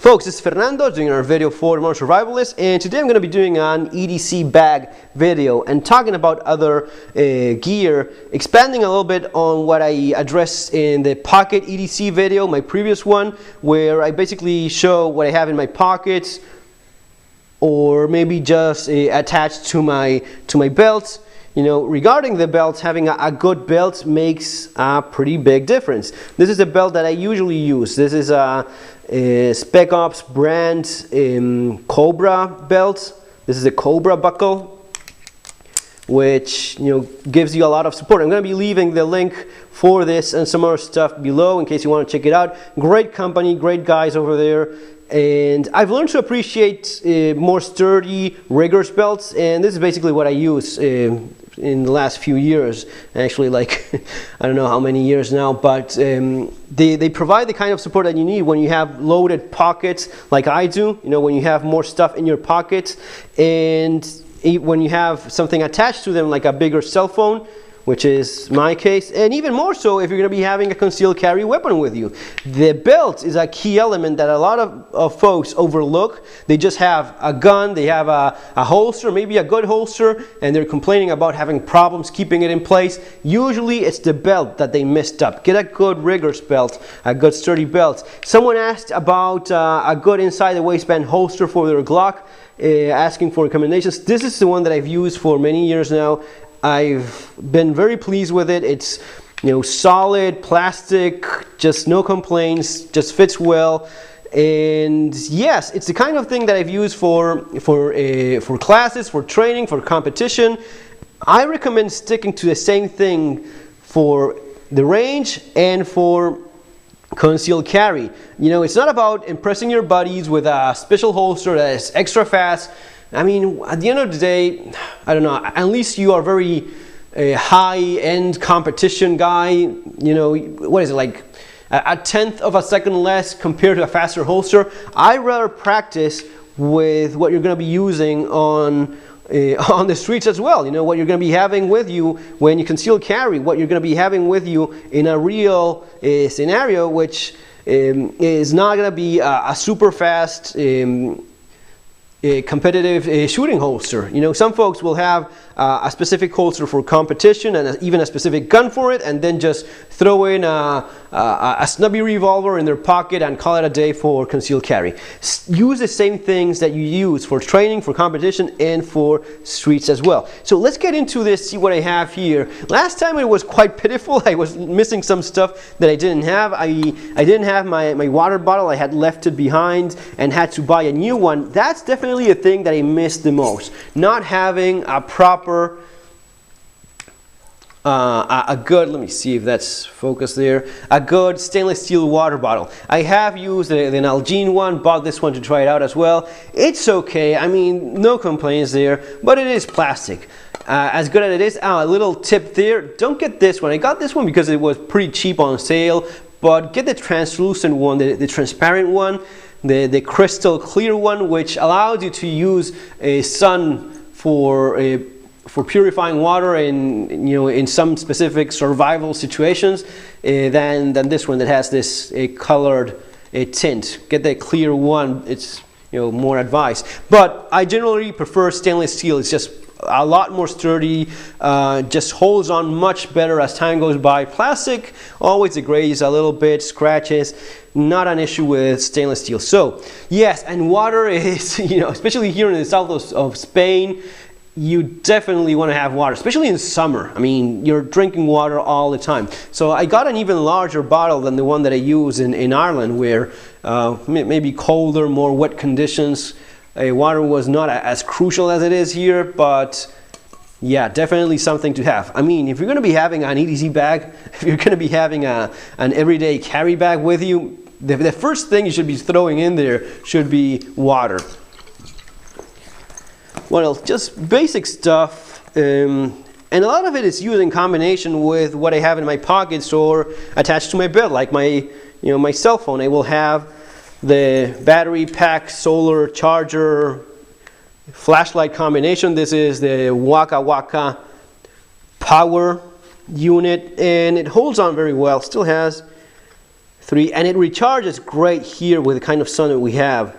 Folks, this is Fernando doing our video for Modern Survivalist, and today I'm going to be doing an EDC bag video and talking about other gear, expanding a little bit on what I addressed in the pocket EDC video, my previous one, where I basically show what I have in my pockets or maybe just attached to my belt. You know, regarding the belts, having a good belt makes a pretty big difference. This is the belt that I usually use. This is a Spec Ops brand Cobra belt. This is a Cobra buckle, which gives you a lot of support. I'm going to be leaving the link for this and some other stuff below in case you want to check it out. Great company, great guys over there. And I've learned to appreciate more sturdy, rigorous belts, and this is basically what I use in the last few years. Actually, like I don't know how many years now, but they provide the kind of support that you need when you have loaded pockets, like I do. You know, when you have more stuff in your pockets, and when you have something attached to them, like a bigger cell phone, which is my case, and even more so if you're going to be having a concealed carry weapon with you. The belt is a key element that a lot of folks overlook. They just have a gun, they have a holster, maybe a good holster, and they're complaining about having problems keeping it in place. Usually it's the belt that they messed up. Get a good rigorous belt, a good sturdy belt. Someone asked about a good inside the waistband holster for their Glock, asking for recommendations. This is the one that I've used for many years now. I've been very pleased with it. It's solid plastic, just no complaints, just fits well. And yes, it's the kind of thing that I've used for classes, for training, for competition. I recommend sticking to the same thing for the range and for concealed carry. It's not about impressing your buddies with a special holster that is extra fast. I mean, at the end of the day, I don't know, unless you are very high-end competition guy, what is it, like a tenth of a second less compared to a faster holster. I'd rather practice with what you're going to be using on the streets as well. What you're going to be having with you when you conceal carry, what you're going to be having with you in a real scenario, which is not going to be a super fast competitive shooting holster. Some folks will have a specific holster for competition and even a specific gun for it, and then just throw in a snubby revolver in their pocket and call it a day for concealed carry. Use the same things that you use for training, for competition, and for streets as well. So let's get into this, see what I have here. Last time it was quite pitiful. I was missing some stuff that I didn't have. I didn't have my water bottle. I had left it behind and had to buy a new one. That's definitely a thing that I missed the most. Not having a proper a good, let me see if that's focused there, a good stainless steel water bottle. I have used the Nalgene one, bought this one to try it out as well. It's okay, I mean, no complaints there, but it is plastic. As good as it is, a little tip there, don't get this one. I got this one because it was pretty cheap on sale, but get the translucent one, the transparent one, the crystal clear one, which allows you to use a sun for purifying water in some specific survival situations than this one that has this colored tint. Get that clear one. It's more advised. But I generally prefer stainless steel. It's just a lot more sturdy, just holds on much better as time goes by. Plastic always degrades a little bit, scratches. Not an issue with stainless steel. So yes, and water is, especially here in the south of Spain, you definitely want to have water, especially in summer. I mean, you're drinking water all the time. So I got an even larger bottle than the one that I use in Ireland, where maybe colder, more wet conditions, water was not as crucial as it is here, but yeah, definitely something to have. I mean, if you're going to be having an EDC bag, if you're going to be having an everyday carry bag with you, the first thing you should be throwing in there should be water. What else? Just basic stuff, and a lot of it is used in combination with what I have in my pockets or attached to my belt, like my cell phone. I will have the battery pack, solar charger, flashlight combination. This is the Waka Waka power unit, and it holds on very well. Still has 3, and it recharges great here with the kind of sun that we have.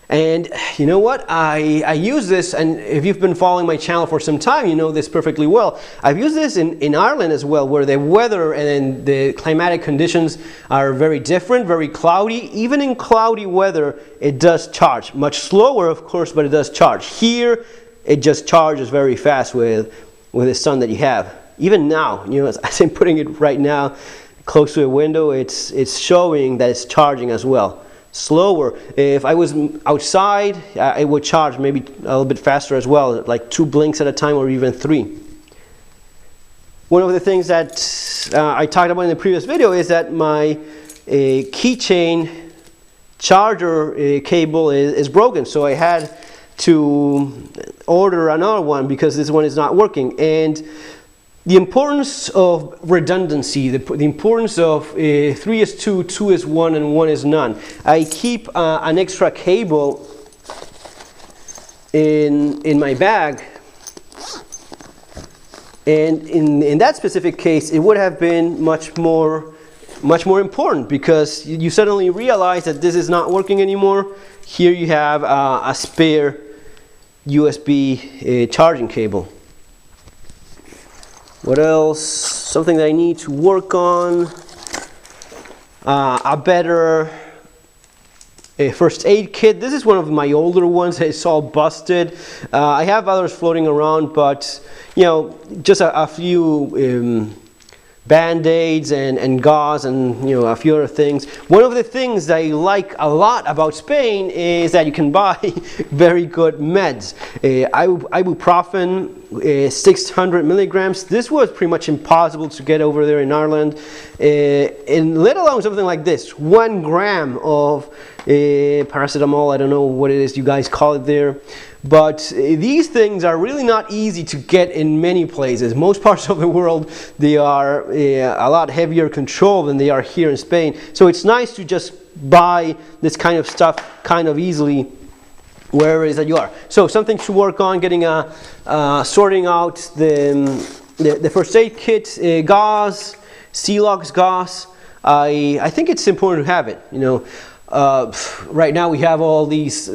And you know what, I use this, and if you've been following my channel for some time, you know this perfectly well. I've used this in Ireland as well, where the weather and the climatic conditions are very different, very cloudy. Even in cloudy weather, it does charge. Much slower, of course, but it does charge. Here, it just charges very fast with the sun that you have. Even now, you know, as I'm putting it right now close to a window, it's showing that it's charging as well. Slower. If I was outside, it would charge maybe a little bit faster as well, like 2 blinks at a time or even 3. One of the things that I talked about in the previous video is that my keychain charger cable is broken, so I had to order another one because this one is not working. And the importance of redundancy, the importance of 3 is 2, 2 is 1, and 1 is none. I keep an extra cable in my bag, and in that specific case, it would have been much more important, because you suddenly realize that this is not working anymore. Here you have a spare USB charging cable. What else? Something that I need to work on. A better first aid kit. This is one of my older ones. It's all busted. I have others floating around, but you know, just a few band-aids and gauze and, you know, a few other things. One of the things that I like a lot about Spain is that you can buy very good meds. Ibuprofen, 600 milligrams. This was pretty much impossible to get over there in Ireland, and let alone something like this, 1 gram of paracetamol. I don't know what it is you guys call it there. But these things are really not easy to get in many places. Most parts of the world, they are a lot heavier controlled than they are here in Spain. So it's nice to just buy this kind of stuff kind of easily wherever it is that you are. So something to work on, getting sorting out the first aid kit, gauze, Celox gauze. I think it's important to have it, you know. Right now we have all these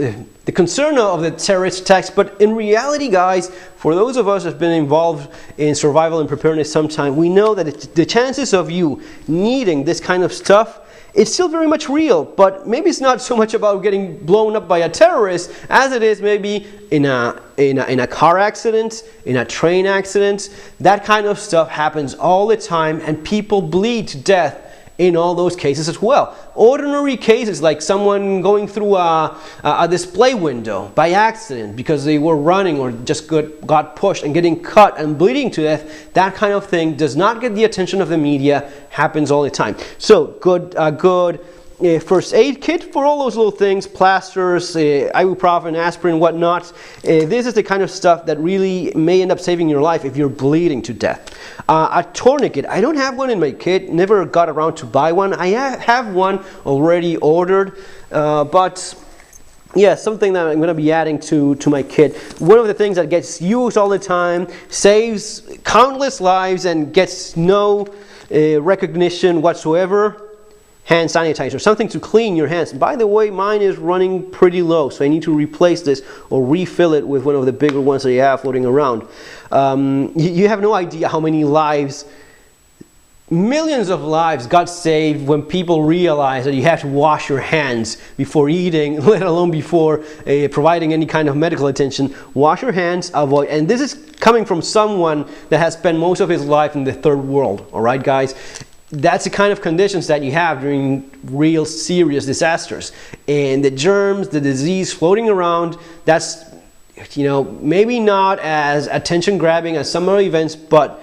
the concern of the terrorist attacks, but in reality, guys, for those of us that have been involved in survival and preparedness sometime, we know that the chances of you needing this kind of stuff, it's still very much real. But maybe it's not so much about getting blown up by a terrorist as it is maybe in a car accident, in a train accident. That kind of stuff happens all the time, and people bleed to death in all those cases as well. Ordinary cases like someone going through a display window by accident because they were running or just got pushed and getting cut and bleeding to death, that kind of thing does not get the attention of the media, happens all the time. So good first aid kit for all those little things, plasters, ibuprofen, aspirin, whatnot. This is the kind of stuff that really may end up saving your life if you're bleeding to death. A tourniquet. I don't have one in my kit, never got around to buy one. I have one already ordered, but yeah, something that I'm going to be adding to my kit. One of the things that gets used all the time, saves countless lives, and gets no recognition whatsoever. Hand sanitizer, something to clean your hands. By the way, mine is running pretty low, so I need to replace this or refill it with one of the bigger ones that you have floating around. You have no idea how many lives, millions of lives got saved when people realized that you have to wash your hands before eating, let alone before providing any kind of medical attention. Wash your hands, avoid, and this is coming from someone that has spent most of his life in the third world, all right, guys? That's the kind of conditions that you have during real serious disasters. And the germs, the disease floating around, that's, you know, maybe not as attention grabbing as some other events, but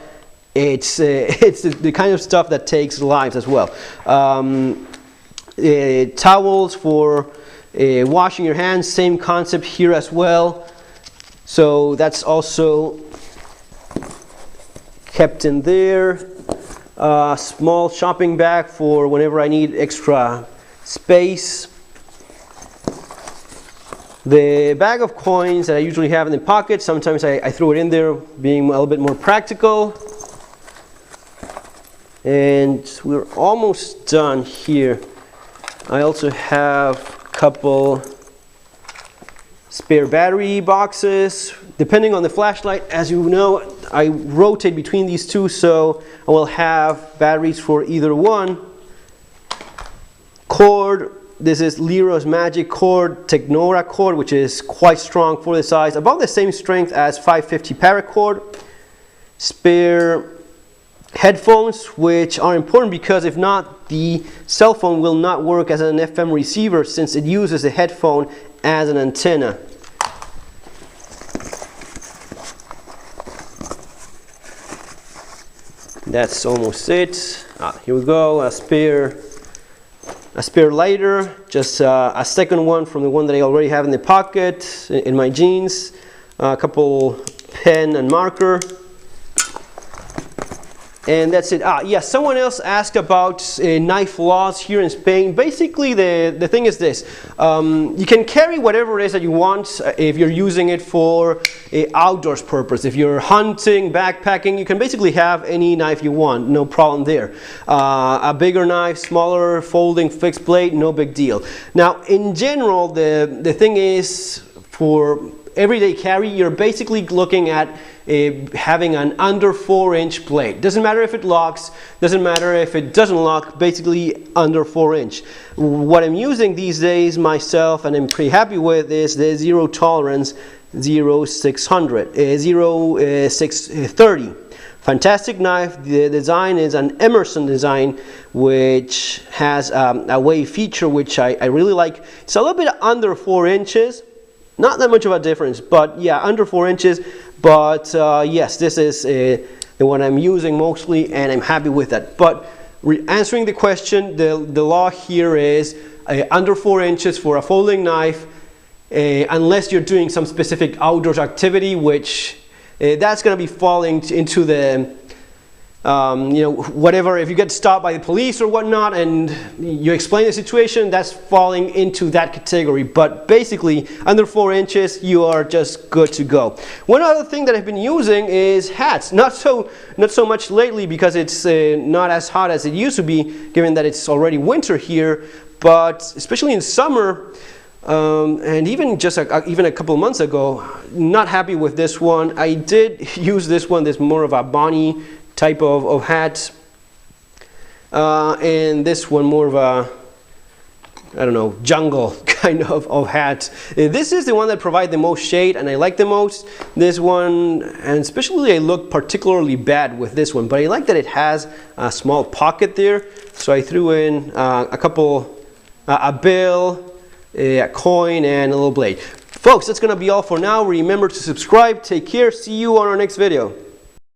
it's the kind of stuff that takes lives as well. Towels for washing your hands, same concept here as well. So that's also kept in there. Small shopping bag for whenever I need extra space. The bag of coins that I usually have in the pocket, sometimes I throw it in there, being a little bit more practical. And we're almost done here. I also have a couple spare battery boxes. Depending on the flashlight, as you know, I rotate between these two, so I will have batteries for either one. Cord, this is Leroy's Magic cord, Technora cord, which is quite strong for the size, about the same strength as 550 paracord. Spare headphones, which are important because if not, the cell phone will not work as an FM receiver since it uses the headphone as an antenna. That's almost it. Here we go, a spare lighter, just a second one from the one that I already have in the pocket in my jeans, a couple pen and marker. And that's it. Yeah, someone else asked about knife laws here in Spain. Basically, the thing is this. You can carry whatever it is that you want if you're using it for outdoors purpose. If you're hunting, backpacking, you can basically have any knife you want. No problem there. A bigger knife, smaller, folding, fixed blade, no big deal. Now, in general, the thing is for everyday carry, you're basically looking at having an under 4-inch blade. Doesn't matter if it locks, doesn't matter if it doesn't lock, basically under 4-inch. What I'm using these days myself, and I'm pretty happy with, is the zero tolerance 0630. Fantastic knife. The design is an Emerson design, which has a wave feature which I really like. It's a little bit under 4 inches. Not that much of a difference, but yeah, under 4 inches. But yes, this is the one I'm using mostly, and I'm happy with that. But answering the question, the law here is under 4 inches for a folding knife, unless you're doing some specific outdoors activity, which that's going to be falling into the you know, whatever, if you get stopped by the police or whatnot and you explain the situation, that's falling into that category. But basically, under 4 inches, you are just good to go. One other thing that I've been using is hats. Not so much lately because it's not as hot as it used to be, given that it's already winter here. But especially in summer, and even just even a couple of months ago, not happy with this one. I did use this one. This more of a Bonnie type of hat, and this one more of a, I don't know, jungle kind of hat. This is the one that provides the most shade and I like the most. This one, and especially I look particularly bad with this one, but I like that it has a small pocket there. So I threw in a bill, a coin, and a little blade. Folks, that's gonna be all for now. Remember to subscribe. Take care. See you on our next video.